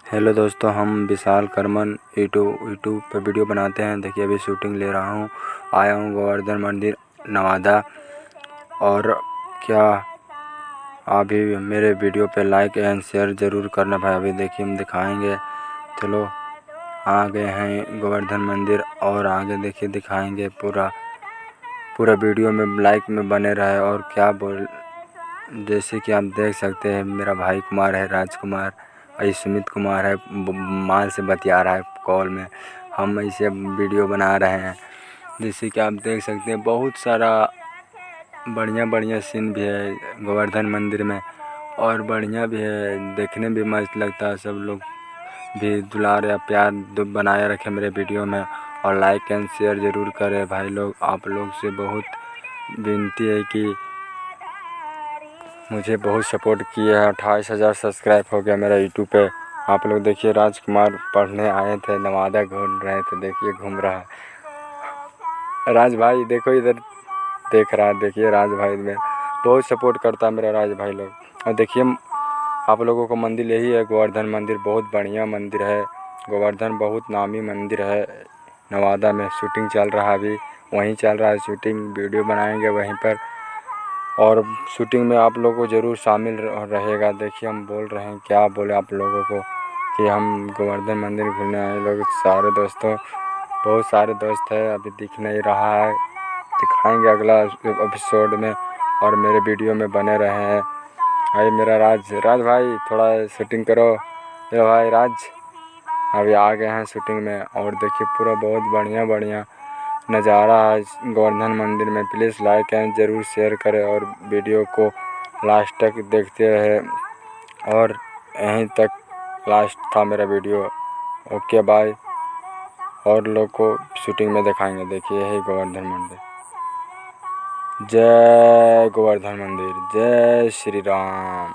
Hello दोस्तों, हम विशाल Karman YouTube पर वीडियो बनाते हैं। देखिए अभी शूटिंग ले रहा हूँ। आया हूँ गोवर्धन मंदिर नवादा। और क्या आप भी मेरे वीडियो पे लाइक एंड शेयर ज़रूर करना भाई। अभी देखिए हम दिखाएंगे। चलो आ गए हैं गोवर्धन मंदिर और आगे देखिए दिखाएंगे। पूरा वीडियो में लाइक में बने रहे। और क्या बोल, जैसे कि आप देख सकते हैं मेरा भाई कुमार है, राजकुमार और सुमित कुमार है, माल से बतिया रहा है कॉल में। हम ऐसे वीडियो बना रहे हैं। जैसे कि आप देख सकते हैं बहुत सारा बढ़िया सीन भी है गोवर्धन मंदिर में। और बढ़िया भी है, देखने भी मस्त लगता है। सब लोग भी दुलार या प्यार बनाए रखे मेरे वीडियो में। और लाइक एंड शेयर ज़रूर करें भाई लोग। आप लोग से बहुत विनती है कि मुझे बहुत सपोर्ट किए हैं। 28,000 सब्सक्राइब हो गया मेरा यूट्यूब पे। आप लोग देखिए राजकुमार पढ़ने आए थे, नवादा घूम रहे थे। देखिए घूम रहा है राज भाई, देखो इधर देख रहा है। देखिए राज भाई में बहुत सपोर्ट करता है मेरा राज भाई लोग। और देखिए आप लोगों को मंदिर यही है गोवर्धन मंदिर। बहुत बढ़िया मंदिर है गोवर्धन, बहुत नामी मंदिर है। नवादा में शूटिंग चल रहा है, अभी वहीं चल रहा है शूटिंग। वीडियो बनाएंगे वहीं पर और शूटिंग में आप लोगों को ज़रूर शामिल रहेगा। देखिए हम बोल रहे हैं, क्या बोले आप लोगों को कि हम गोवर्धन मंदिर घूमने आए लोग सारे दोस्तों। बहुत सारे दोस्त हैं, अभी दिख नहीं रहा है। दिखाएंगे अगला एपिसोड में। और मेरे वीडियो में बने रहे हैं। भाई मेरा राज भाई थोड़ा शूटिंग करो। मेरा भाई राज अभी आ गए हैं शूटिंग में। और देखिए पूरा बहुत बढ़िया नज़ारा है गोवर्धन मंदिर में। प्लीज़ लाइक एंड ज़रूर शेयर करें और वीडियो को लास्ट तक देखते रहे। और यहीं तक लास्ट था मेरा वीडियो। Okay bye. और लोग को शूटिंग में दिखाएंगे। देखिए यही गोवर्धन मंदिर। जय गोवर्धन मंदिर, जय श्री राम।